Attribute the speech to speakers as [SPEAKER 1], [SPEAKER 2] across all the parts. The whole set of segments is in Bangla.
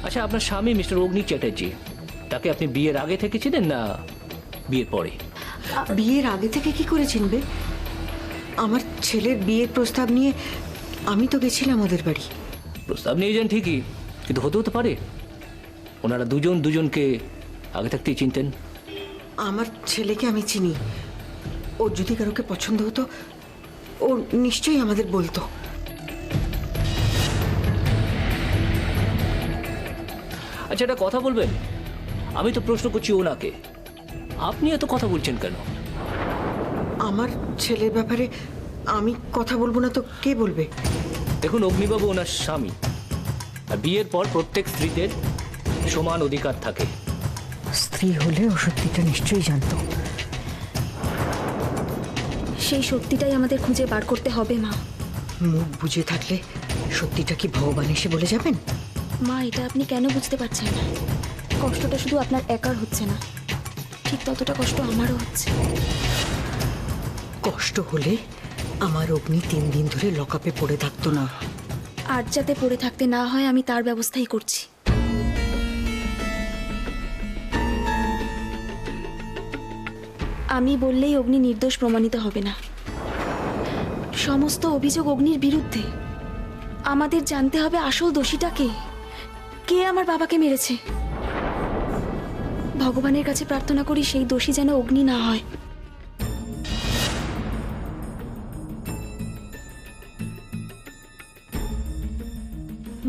[SPEAKER 1] আচ্ছা, আপনার স্বামী মিস্টার অগ্নি চ্যাটার্জি, তাকে আপনি বিয়ের আগে থেকে চিনেন না বিয়ের পরে?
[SPEAKER 2] বিয়ের আগে থেকে কি করে চিনবে? আমার ছেলের বিয়ের প্রস্তাব নিয়ে আমি তো গেছিলাম ওদের বাড়ি।
[SPEAKER 1] প্রস্তাব নিয়ে যান ঠিকই, কিন্তু হতে পারে ওনারা দুজনকে আগে থাকতেই চিনতেন।
[SPEAKER 2] আমার ছেলেকে আমি চিনি। ওর যদি কারোকে পছন্দ হতো ও নিশ্চয়ই আমাদের বলতো।
[SPEAKER 1] আচ্ছা, একটা কথা বলবেন, আমি তো প্রশ্ন করছি ওনাকে, আপনি এত কথা বলছেন কেন?
[SPEAKER 2] আমার ছেলের ব্যাপারে আমি কথা বলবো না তো কে বলবে?
[SPEAKER 1] দেখুন, অগ্নিবাবু ওনার স্বামী, আর বিয়ের পর প্রত্যেক স্ত্রীদের সমান অধিকার থাকে।
[SPEAKER 2] স্ত্রী হলে ও সত্যিটা নিশ্চয়ই জানতো।
[SPEAKER 3] সেই সত্যিটাই আমাদের খুঁজে বার করতে হবে মা।
[SPEAKER 2] মুখ বুঝে থাকলে সত্যিটা কি ভগবান এসে বলে যাবেন?
[SPEAKER 3] মা, এটা আপনি কেন বুঝতে পারছেন না? কষ্টটা শুধু আপনার একার হচ্ছে না, ঠিক ততটা কষ্ট আমারও হচ্ছে।
[SPEAKER 2] কষ্ট হলে আমার অগ্নি 3 দিন ধরে লকআপে পড়ে থাকতো না।
[SPEAKER 3] আর যাতে পড়ে থাকতে না হয় আমি তার ব্যবস্থাই করছি। আমি বললেই অগ্নি নির্দোষ প্রমাণিত হবে না। সমস্ত অভিযোগ অগ্নির বিরুদ্ধে। আমাদের জানতে হবে আসল দোষীটা কে। কে আমার বাবাকে মেরেছে। ভগবানের কাছে প্রার্থনা করি সেই দোষী যেন অগ্নি না হয়।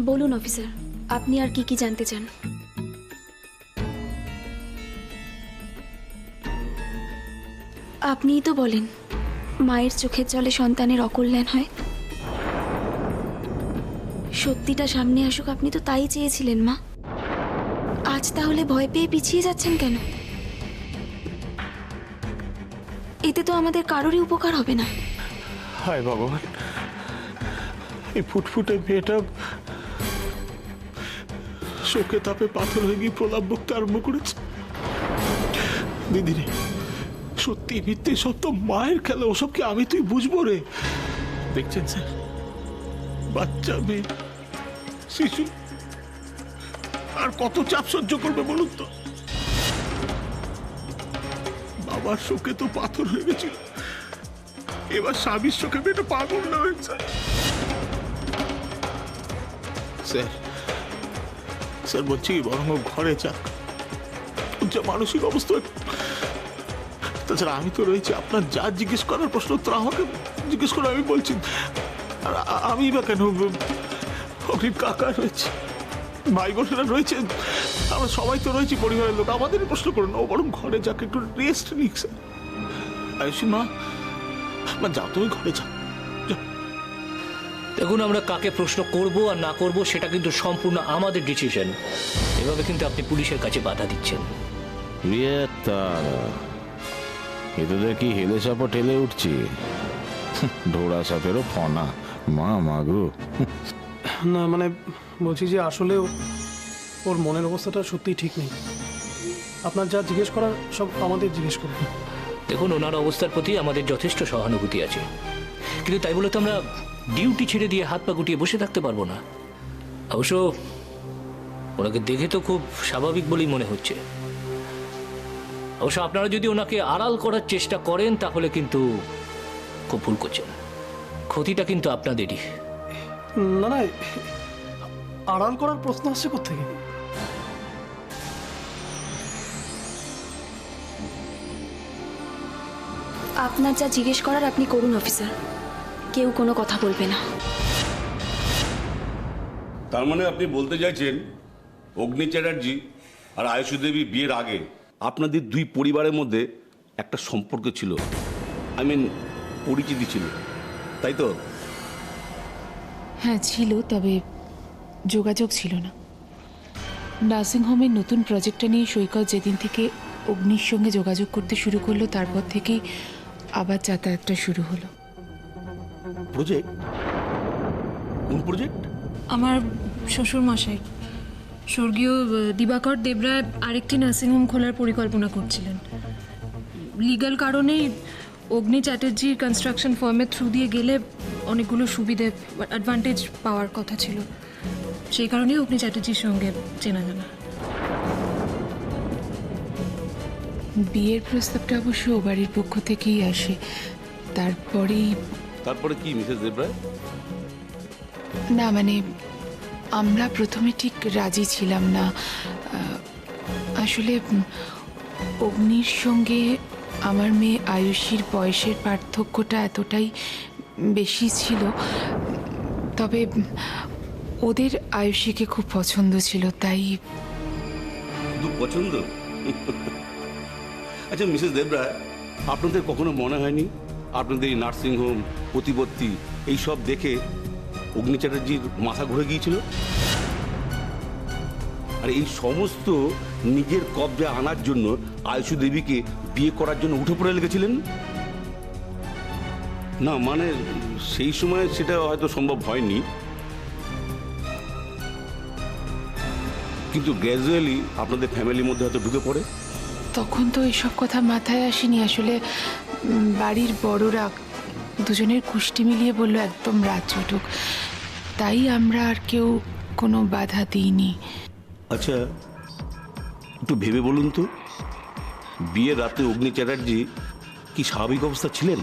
[SPEAKER 3] বলুন অফিসার, আপনি আর কি কি জানতে চান? আপনিই তো বলেন মায়ের চোখের জলে সন্তানের অকল্যাণ হয়। সত্যিটা সামনে আসুক, আপনি তো তাই চেয়েছিলেন মা। আজ তাহলে ভয় পেয়ে পিছিয়ে যাচ্ছেন কেন? এতে তো আমাদের কারোরই উপকার হবে না।
[SPEAKER 4] হায় ভগবান, এই ফুটফুটে মেয়েটা শোকে তাপে পাথর হয়ে গিয়ে প্রলাপ বকতে আরম্ভ করেছে। দিদি রে, সত্যি মিথ্যে সব তো মায়ের খেলা। ওসব কি আমি তুই বুঝবো রে? দেখছেন স্যার, বাচ্চা মেয়ে, শিশু, আর কত চাপ সহ্য করবে বলুন তো? বাবার শোকে তো পাথর হয়ে গেছিল, এবার স্বামীর শোকে মেয়েটা পাগল না হয়েছে। স্যার স্যার বলছি বরং ও ঘরে যাক, যা মানসিক অবস্থা। তাছাড়া আমি তো রয়েছি, আপনার যা জিজ্ঞেস করার প্রশ্ন উত্তর আমাকে জিজ্ঞেস করে আমি বলছি। আর আমি বা কেন, অগ্রিম কাকা রয়েছে, ভাই বোনেরা রয়েছে, আমরা সবাই তো রয়েছি পরিবারের লোক, আমাদের প্রশ্ন করুন। ও বরং ঘরে যাক, একটু রেস্ট নিক। স্যার আয়ুষী মা, যাও তুমি ঘরে যাও।
[SPEAKER 1] দেখুন, আমরা কাকে প্রশ্ন করব আর না করব সেটা কিন্তু সম্পূর্ণ আমাদের ডিসিশন। এভাবে কিন্তু আপনি পুলিশের কাছে বাধা দিচ্ছেন।
[SPEAKER 5] এদের কি হেলে চাপা ঠেলে উঠছি, ঢোড়া সাপেরও ফনা। মা মাগো,
[SPEAKER 6] না মানে বলছি যে আসলে ওর মনের অবস্থাটা সত্যিই ঠিক নেই। আপনার যা জিজ্ঞেস করার সব আমাদের জিজ্ঞেস করুন।
[SPEAKER 1] দেখুন, ওনার অবস্থার প্রতি আমাদের যথেষ্ট সহানুভূতি আছে, কিন্তু তাই বলে তো আমরা ডিউটি ছেড়ে দিয়ে হাত পা গুটিয়ে বসে থাকতে পারবো না। অবশ্য ওনাকে দেখে তো খুব স্বাভাবিক বলেই মনে হচ্ছে। অবশ্য আপনারা যদি ওনাকে আড়াল করার চেষ্টা করেন তাহলে কিন্তু খুব ভুল করছেন। ক্ষতিটা কিন্তু আপনাদেরই।
[SPEAKER 6] না না, আড়াল করার প্রশ্ন আসছে কোত্থেকে?
[SPEAKER 3] আপনার যা জিজ্ঞেস করার আপনি করুন অফিসার, কেউ কোনো কথা বলবে না।
[SPEAKER 7] তার মানে আপনি বলতে চাইছেন অগ্নি চ্যাটার্জি আর আয়ুষী দেবী বিয়ের আগে আপনাদের দুই পরিবারের মধ্যে একটা সম্পর্ক ছিল, পরিচিতি ছিল, তাই তো?
[SPEAKER 8] হ্যাঁ ছিল, তবে যোগাযোগ ছিল না। নার্সিংহোমের নতুন প্রজেক্টটা নিয়ে সৈকত যেদিন থেকে অগ্নির সঙ্গে যোগাযোগ করতে শুরু করলো তারপর থেকেই আবার যাতায়াতটা শুরু হলো।
[SPEAKER 7] প্রজেক্ট? কোন প্রজেক্ট?
[SPEAKER 9] আমার শ্বশুর মশাই স্বর্গীয় দিবাকর দেবরায় আরেকটি নার্সিংহোম খোলার পরিকল্পনা করছিলেন। লিগ্যাল কারণেই অগ্নি চ্যাটার্জির কনস্ট্রাকশন ফার্মের থ্রু দিয়ে গেলে অনেকগুলো সুবিধে অ্যাডভান্টেজ পাওয়ার কথা ছিল। সেই কারণেই অগ্নি চ্যাটার্জির সঙ্গে চেনা জানা।
[SPEAKER 8] বিয়ের প্রস্তাবটা অবশ্য ও বাড়ির পক্ষ থেকেই আসে, তারপরেই
[SPEAKER 7] তারপরে কি মিসেস দেবরায়?
[SPEAKER 8] না মানে আমরা প্রথমে ঠিক রাজি ছিলাম না। আসলে অগ্নির সঙ্গে আমার মেয়ে আয়ুষীর বয়সের পার্থক্যটা এতটাই বেশি ছিল, তবে ওদের আয়ুষীকে খুব পছন্দ ছিল, তাই
[SPEAKER 7] শুধু পছন্দ? আচ্ছা মিসেস দেবরায়, আপনাদের কখনো মনে হয়নি আপনাদের এই নার্সিংহোম, প্রতিপত্তি এইসব দেখে অগ্নি চ্যাটার্জির মাথা ঘুরে গিয়েছিল? আর এই সমস্ত নিজের কব্জা আনার জন্য আয়ুষী দেবীকে বিয়ে করার জন্য উঠে পড়ে লেগেছিলেন? না মানে সেই সময় সেটা হয়তো সম্ভব হয়নি, কিন্তু গ্র্যাজুয়ালি আপনাদের ফ্যামিলির মধ্যে হয়তো ঢুকে পড়ে।
[SPEAKER 8] তখন তো এসব কথা মাথায় আসেনি। আসলে বাড়ির বড়রা দুজনের কুষ্টি মিলিয়ে বলল একদম রাত চটুক, তাই আমরা আর কেউ কোনো বাধা দিইনি।
[SPEAKER 7] আচ্ছা একটু ভেবে বলুন তো, বিয়ের রাতে অগ্নি চ্যাটার্জি কি স্বাভাবিক অবস্থা ছিলেন?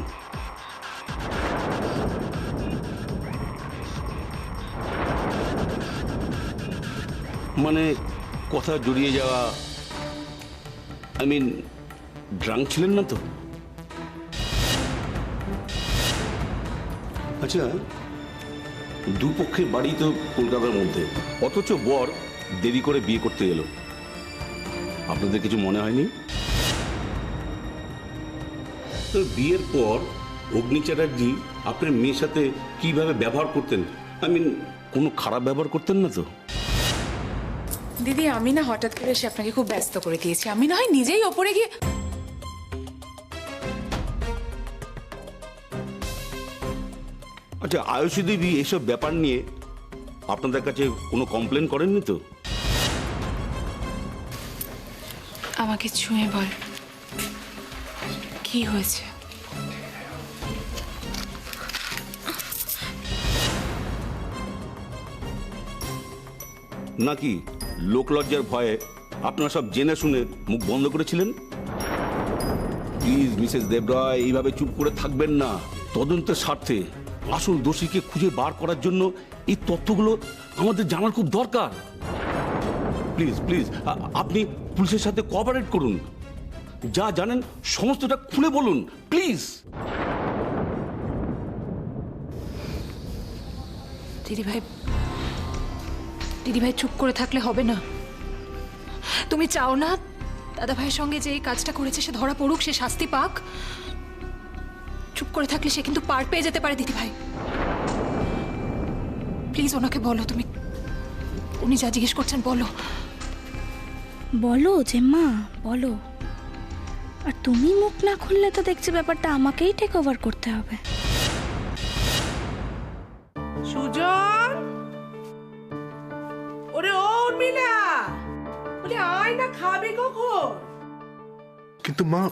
[SPEAKER 7] মানে কথা জড়িয়ে যাওয়া, আই মিন ড্রাঙ্ক ছিলেন না তো? আচ্ছা দুপক্ষের বাড়ি তো কলকাতার মধ্যে, অথচ বর দেরি করে বিয়ে করতে এলো, আপনাদের কিছু মনে হয়নি? তো বিয়ের পর অগ্নি চ্যাটার্জি আপনার মেয়ের সাথে কিভাবে ব্যবহার করতেন, আই মিন কোনো খারাপ ব্যবহার করতেন না তো?
[SPEAKER 8] দিদি আমি না হঠাৎ করে এসে আপনাকে খুব ব্যস্ত করে দিয়েছি, আমি না হয় নিজেই ওপরে গিয়ে।
[SPEAKER 7] আচ্ছা আয়ুষী দেবী এইসব ব্যাপার নিয়ে আপনাদের কাছে কোনো কমপ্লেন করেননি তো?
[SPEAKER 8] আমাকে ছুঁয়ে বল কি হয়েছে।
[SPEAKER 7] নাকি লোকলজ্জার ভয়ে আপনারা সব জেনে শুনে মুখ বন্ধ করেছিলেন? প্লিজ মিসেস দেবরায় এইভাবে চুপ করে থাকবেন না। তদন্তের স্বার্থে আসল দোষীকে খুঁজে বার করার জন্য এই তথ্যগুলো আমাদের জানার খুব দরকার। প্লিজ প্লিজ আপনি পুলিশের সাথে কোঅপারেট করুন, যা জানেন সমস্তটা খুলে বলুন প্লিজ।
[SPEAKER 9] দিদিভাই চুপ করে থাকলে হবে না। তুমি চাও না দাদা ভাইয়ের সঙ্গে যে এই কাজটা করেছে সে ধরা পড়ুক, সে শাস্তি পাক? চুপ করে থাকলে সে কিন্তু পার পেয়ে যেতে পারে দিদিভাই। প্লিজ ওনাকে বলো, তুমি উনি যা জিজ্ঞেস করছেন বলো।
[SPEAKER 3] বলো জেম্মা বলো। আর তুমি মুখ না খুললে তো দেখছি ব্যাপারটা আমাকেই টেক ওভার করতে হবে।
[SPEAKER 10] সুজন, ওরে ও উর্মিলা, ওরে আয় না, খাবে কখন?
[SPEAKER 4] কিন্তু মা,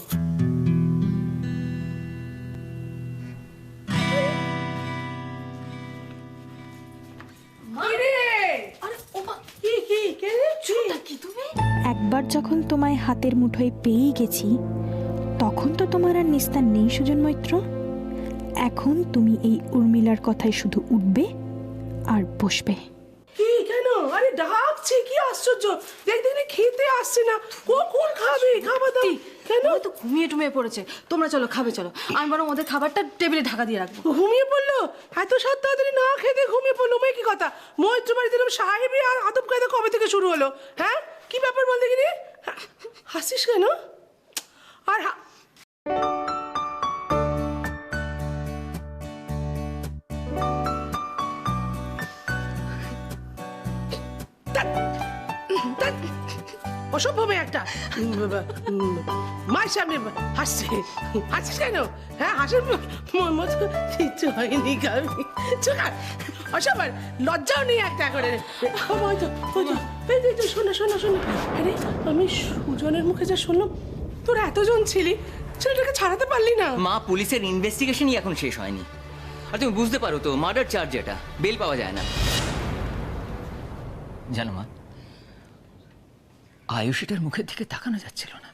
[SPEAKER 3] একবার যখন তোমায় হাতের মুঠোয় পেয়ে গেছি তখন তো তোমার আর নিস্তার নেই সুজন মৈত্র। এখন তুমি এই উর্মিলার কথায় শুধু উঠবে আর বসবে।
[SPEAKER 10] কি কেন? আরে ডাকছি, কি আশ্চর্য, দেখ দেখ খেতে আসছে না, কখন খাবে? খাবার দাও। কেন?
[SPEAKER 2] তো ঘুমিয়ে টুমিয়ে পড়েছে, তোমরা চলো খাবে চলো, আমি বরং ওদের খাবারটা টেবিলে ঢাকা দিয়ে রাখবো।
[SPEAKER 10] ঘুমিয়ে পড়লো? এত সাত তাড়াতাড়ি না খেতে ঘুমিয়ে পড়লো? মেয়ে কি কথা, মৈত্র বাড়িতে সাহেবই আর আদব কায়দা কবে থেকে শুরু হলো? হ্যাঁ কি ব্যাপার বল দেখিনি? হাসিস কেন? আর অসভ্য মেয়ে একটা, মায়ের সামনে হাসছে, হাসিস কেন? হ্যাঁ হাসার মতো কিচ্ছু হয়নি, অসভ্য, লজ্জাও নেই একটা করে। শোনো শোনো শোনো, আরে আমি সুজনের মুখে যা শুনলাম, তোরা এতজন ছিলি, ছেলেটাকে ছাড়াতে পারলি না?
[SPEAKER 11] মা পুলিশের ইনভেস্টিগেশনই এখন শেষ হয়নি, আর তুমি বুঝতে পারো তো মার্ডার চার্জ, এটা বেল পাওয়া যায় না। জানো মা, আয়ুষিটার মুখের দিকে তাকানো যাচ্ছিল না।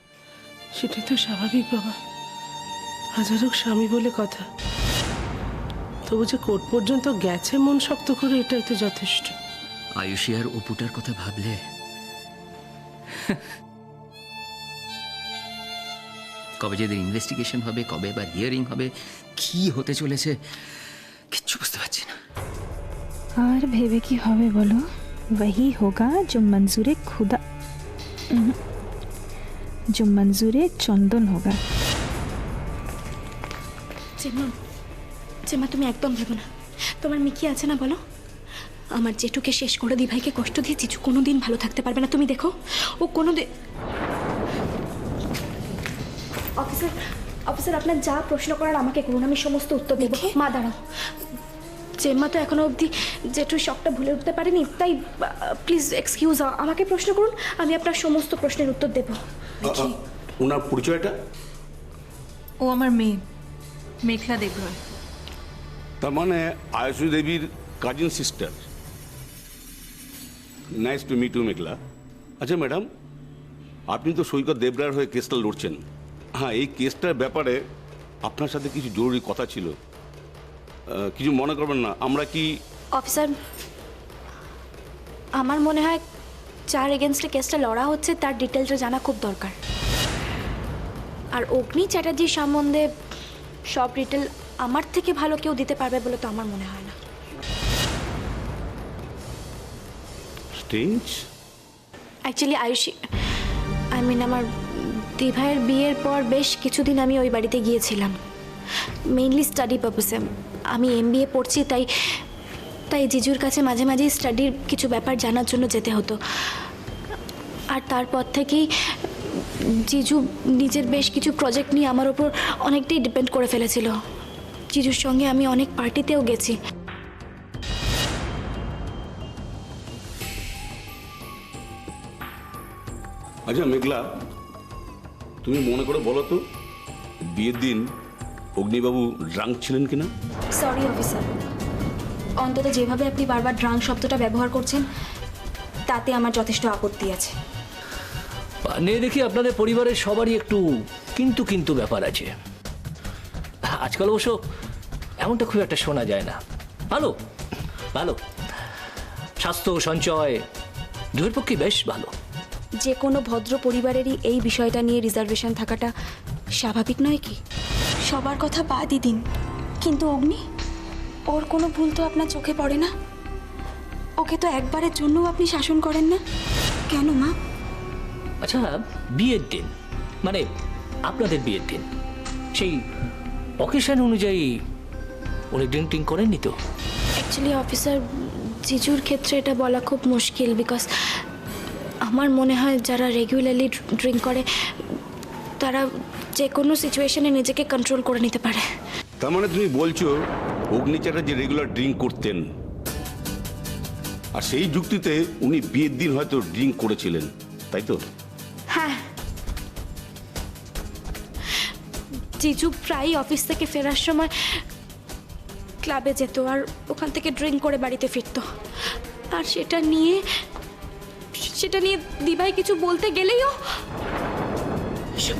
[SPEAKER 10] সেটাই তো স্বাভাবিক বাবা, হাজারোক স্বামী বলে কথা। তবু যে কোর্ট পর্যন্ত গেছে মন শক্ত করে, এটাই তো যথেষ্ট।
[SPEAKER 11] আয়ুষী আর অপুটার কথা ভাবলে কবে যেদের ইনভেস্টিগেশন হবে, কবে এবার হিয়ারিং হবে, কি হতে চলেছে কিচ্ছু বুঝতে পারছি না।
[SPEAKER 3] আর ভেবে কি হবে বলো? वही होगा जो मंजूरे खुदा जो मंजूरे चंदन होगा।
[SPEAKER 12] চেমা তুমি একদম ভেবো না। তোমার মিকি আছে না বলো, আমার জেঠুকে শেষ করে দিভাইকে কষ্ট দিয়ে চিচু কোনোদিন ভালো থাকতে পারবে না। তুমি দেখো ও কোনোদিন। অফিসার অফিসার আপনার যা প্রশ্ন করার আমাকে করুন, আমি সমস্ত উত্তর দেবো। মা দাঁড়াও, চেম্মা তো এখনো অবধি জেঠুর শখটা ভুলে উঠতে পারেনি, তাই প্লিজ এক্সকিউজ, আমাকে প্রশ্ন করুন, আমি আপনার সমস্ত প্রশ্নের উত্তর দেবো।
[SPEAKER 7] ওনার পরিচয়টা?
[SPEAKER 9] ও আমার মেয়ে, মেঘলা দেবরয়।
[SPEAKER 7] তার মানে আয়ুষী দেবীর cousin sister. Nice to meet you Meghla. আচ্ছা ম্যাডাম, আপনি তো সৈকত দেবরায়ের হয়ে কেসটা লড়ছেন। হ্যাঁ, এই কেসটার ব্যাপারে আপনার সাথে কিছু জরুরি কথা ছিল। কিছু মনে করবেন না, আমরা কি?
[SPEAKER 12] অফিসার, আমার মনে হয় যার এগেনস্টে কেসটা লড়া হচ্ছে তার ডিটেলসটা জানা খুব দরকার। আর অগ্নি চ্যাটার্জির সম্বন্ধে সব ডিটেল আমার থেকে ভালো কেউ দিতে পারবে বলে তো আমার মনে হয় না।
[SPEAKER 7] স্ট্রেঞ্জ।
[SPEAKER 12] অ্যাকচুয়ালি আয়ুষী, আমার দিভাইয়ের বিয়ের পর বেশ কিছুদিন আমি ওই বাড়িতে গিয়েছিলাম, মেইনলি স্টাডি পারপাসে। আমি MBA পড়ছি, তাই জিজুর কাছে মাঝে মাঝেই স্টাডির কিছু ব্যাপার জানার জন্য যেতে হতো। আর তারপর থেকেই জিজু নিজের বেশ কিছু প্রজেক্ট নিয়ে আমার ওপর অনেকটাই ডিপেন্ড করে ফেলেছিল। জিজুর সঙ্গে আমি অনেক পার্টিতেও গেছি।
[SPEAKER 7] আচ্ছা মেঘলা, তুমি মনে করে বলো তো, বিয়ের দিন অগ্নিবাবু ড্রাঙ্ক ছিলেন কিনা?
[SPEAKER 12] সরি অফিসার, অন্তত যেভাবে আপনি বারবার ড্রাঙ্ক শব্দটা ব্যবহার করছেন তাতে আমার যথেষ্ট আপত্তি আছে।
[SPEAKER 1] নিয়ে দেখি আপনাদের পরিবারের সবারই একটু কিন্তু কিন্তু ব্যাপার আছে। আজকাল অবশ্য এমনটা খুব একটা শোনা যায় না। ভালো ভালো, স্বাস্থ্য সঞ্চয় দুয়ের পক্ষে বেশ ভালো।
[SPEAKER 12] যে কোনো ভদ্র পরিবারেরই এই বিষয়টা নিয়ে রিজার্ভেশন থাকাটা স্বাভাবিক নয় কি? সবার কথা বাদই দিন, কিন্তু অগ্নি, ওর কোনো ভুল তো আপনার চোখে পড়ে না? ওকে তো একবারের জন্যও আপনি শাসন করেন না কেন মা?
[SPEAKER 1] আচ্ছা, বিয়ের দিন মানে আপনাদের বিয়ের দিন, সেই অকেশন অনুযায়ী উনি ড্রিঙ্ক করেননি তো?
[SPEAKER 12] অ্যাকচুয়ালি অফিসার, জিজুর ক্ষেত্রে এটা বলা খুব মুশকিল, বিকজ আমার মনে হয় যারা রেগুলারলি ড্রিঙ্ক করে তারা যে কোনো সিচুয়েশনে নিজেকে কন্ট্রোল করে নিতে পারে।
[SPEAKER 7] তার মানে তুমি বলছো অগ্নি চ্যাটার্জি রেগুলার ড্রিঙ্ক করতেন, আর সেই যুক্তিতে উনি বিয়ের দিন হয়তো ড্রিঙ্ক করেছিলেন, তাই তো?
[SPEAKER 12] হ্যাঁ, জিজু প্রায়ই অফিস থেকে ফেরার সময় ক্লাবে যেত আর ওখান থেকে ড্রিঙ্ক করে বাড়িতে ফিরতো। আর সেটা নিয়ে দিভাই কিছু বলতে গেলেইও।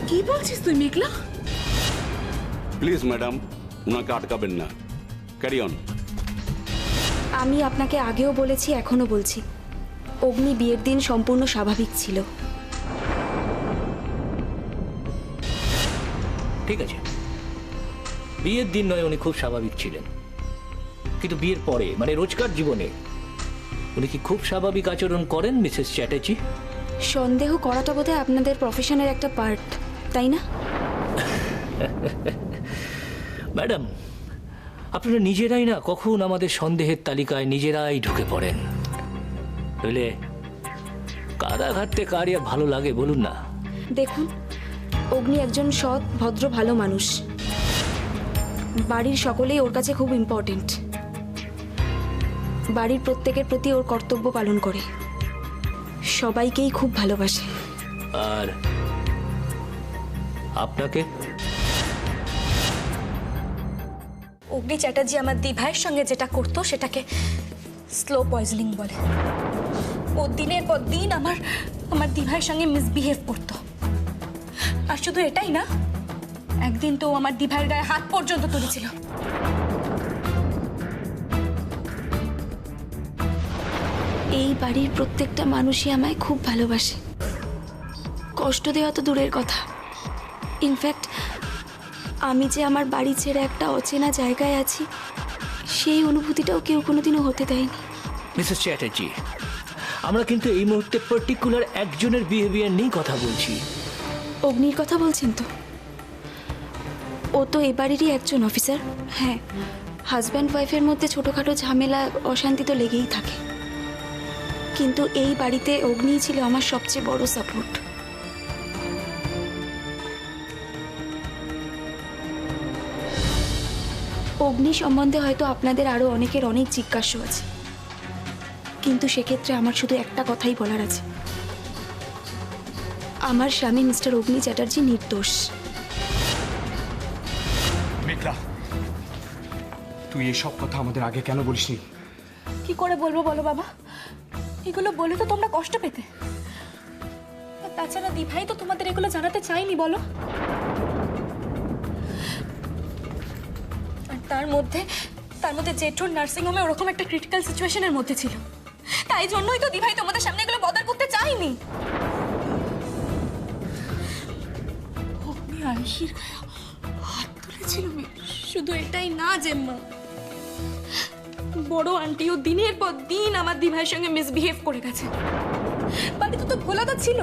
[SPEAKER 9] কি বলছিস তুই মেঘলা?
[SPEAKER 7] প্লিজ ম্যাডাম, ওনাকে আটকাবেন না, ক্যারি অন।
[SPEAKER 12] আমি আপনাকে আগেও বলেছি, এখনো বলছি, অগ্নি বিয়ের দিন সম্পূর্ণ স্বাভাবিক ছিল।
[SPEAKER 1] ঠিক আছে, বিয়ের দিন নয় উনি খুব স্বাভাবিক ছিলেন, কিন্তু বিয়ের পরে মানে রোজকার জীবনে উনি কি খুব স্বাভাবিক আচরণ করেন মিসেস চ্যাটার্জি?
[SPEAKER 12] সন্দেহ করাটা বোধহয় আপনাদের প্রফেশনের একটা পার্ট, তাই না?
[SPEAKER 1] ম্যাডাম, আপনারা নিজেরাই না কখন আমাদের সন্দেহের তালিকায় নিজেরাই ঢুকে পড়েন। বুঝলে, কারা ঘাটতে কার আর ভালো লাগে বলুন না?
[SPEAKER 12] দেখুন, অগ্নি একজন সৎ ভদ্র ভালো মানুষ, বাড়ির সকলেই ওর কাছে খুব ইম্পর্টেন্ট, বাড়ির প্রত্যেকের প্রতি ওর কর্তব্য পালন করে, সবাইকেই খুব ভালোবাসে।
[SPEAKER 1] আর আপনাকে?
[SPEAKER 12] অগ্নি চ্যাটার্জি আমার দিভাইয়ের সঙ্গে যেটা করতো সেটাকে স্লো পয়জনিং বলে। ও দিনের পর দিন আমার দিভাইয়ের সঙ্গে মিসবিহেভ করতো। আর শুধু এটাই না, একদিন তো ও আমার দিভাইয়ের গায়ে হাত পর্যন্ত তুলেছিল। এই বাড়ির প্রত্যেকটা মানুষই আমায় খুব ভালোবাসে। কষ্ট দেওয়া তো দূরের কথা, ইনফ্যাক্ট আমি যে আমার বাড়ি ছেড়ে একটা অচেনা জায়গায় আছি সেই অনুভূতিটাও কেউ কোনোদিনও হতে দেয়নি।
[SPEAKER 1] মিসেস চ্যাটার্জি, আমরা কিন্তু এই মুহূর্তে পার্টিকুলার একজনের বিহেভিয়ার নিয়ে কথা বলছি।
[SPEAKER 12] অগ্নির কথা বলছেন তো? ও তো এ বাড়িরই একজন অফিসার। হ্যাঁ, হাজব্যান্ড ওয়াইফের মধ্যে ছোটোখাটো ঝামেলা অশান্তি তো লেগেই থাকে, কিন্তু এই বাড়িতে অগ্নি ছিল আমার সবচেয়ে বড় সাপোর্ট। অগ্নি সম্বন্ধে হয়তো আপনাদের আরও অনেকের অনেক জিজ্ঞাসা আছে, কিন্তু সেক্ষেত্রে আমার শুধু একটা কথাই বলার আছে, আমার স্বামী মিস্টার অগ্নি চ্যাটার্জি নির্দোষ।
[SPEAKER 13] মেঘলা, তুই এসব কথা আমাদের আগে কেন বলিসনি?
[SPEAKER 12] কি করে বলবো বলো বাবা, এগুলো বলে তো তোমরা কষ্ট পেতে। আর তাছাড়া দিভাই তো তোমাদের এগুলো জানাতে চাইনি বলো। আর তার মধ্যে জেঠুর নার্সিংহোমে ওরকম একটা ক্রিটিক্যাল সিচুয়েশনের মধ্যে ছিল, তাই জন্যই তো দিভাই তোমাদের সামনে এগুলো বদল করতে চাইনি। অগ্নি আয়ুষীর গায়ে হাত তুলেছিল, শুধু এটাই না জেম্মা, বড় আন্টিও দিনের পর দিন আমার দিভাইয়ের সঙ্গে মিসবিহেভ করে গেছে। বাড়িতে তো ভোলাদা ছিল,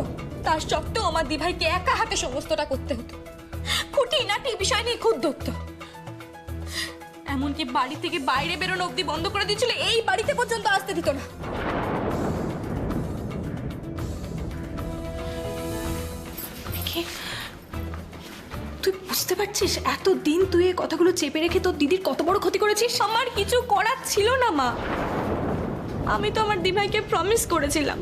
[SPEAKER 12] তার সত্ত্বেও আমার দিভাইকে একা হাতে সমস্তটা করতে হতো। খুঁটিনাটি বিষয় নিয়ে খুদ ধরতো, এমনকি বাড়ি থেকে বাইরে বেরোনো অবধি বন্ধ করে দিয়েছিল, এই বাড়িতে পর্যন্ত আসতে দিত না।
[SPEAKER 9] তুই বুঝতে পারছিস এতদিন তুই এই কথাগুলো চেপে রেখে তোর দিদির কত বড় ক্ষতি করেছিস?
[SPEAKER 12] আমার কিছু করার ছিল না মা, আমি তো আমার দিভাইকে প্রমিস করেছিলাম।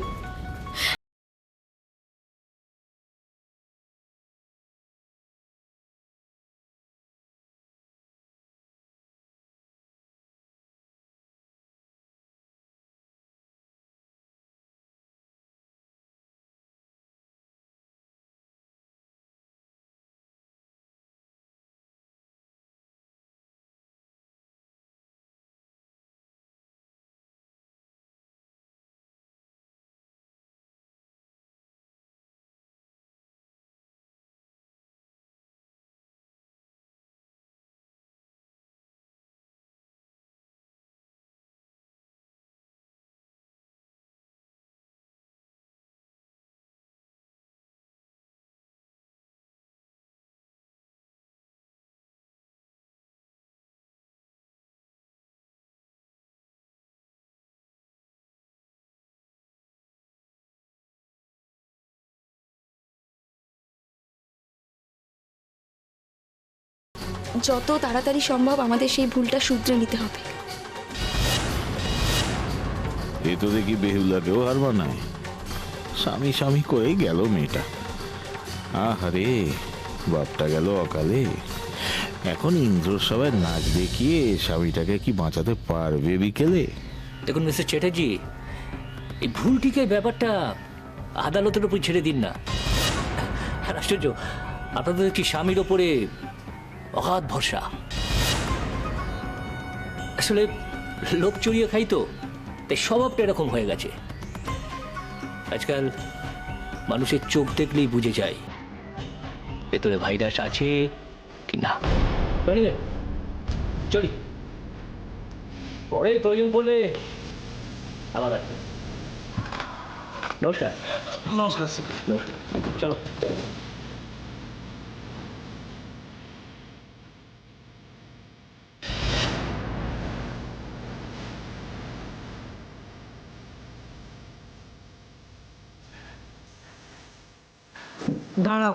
[SPEAKER 12] যত তাড়াতাড়ি সম্ভব আমাদের সেই ভুলটা শুধরে নিতে হবে।
[SPEAKER 5] এ তো দেখি বেহুলাকেও হার মানায়। স্বামী স্বামী করেই গেল মেয়েটা। আহারে, বাপটা গেল অকালে। এখন ইন্দ্রর সবাই নাচ দেখিয়ে স্বামীটাকে কি বাঁচাতে পারবে বিকেলে?
[SPEAKER 1] দেখুন মিস্টার চ্যাটার্জি, এই ভুল ঠিকের ব্যাপারটা আদালতের উপর ছেড়ে দিন না। আর আশ্চর্য, আপনাদের কি স্বামীর ওপরে অগাধ ভরসা? আসলে লোক চুরিয়ে খাই তো, তাই স্বভাবটা এরকম হয়ে গেছে। আজকাল মানুষের চোখ দেখলেই বুঝে যায় ভেতরে ভাইরাস আছে কি না। চলি, পরে প্রয়োজন পড়লে আবার আসবে। নমস্কার।
[SPEAKER 6] নমস্কার।
[SPEAKER 1] নমস্কার, চলো।
[SPEAKER 10] দাঁড়াও।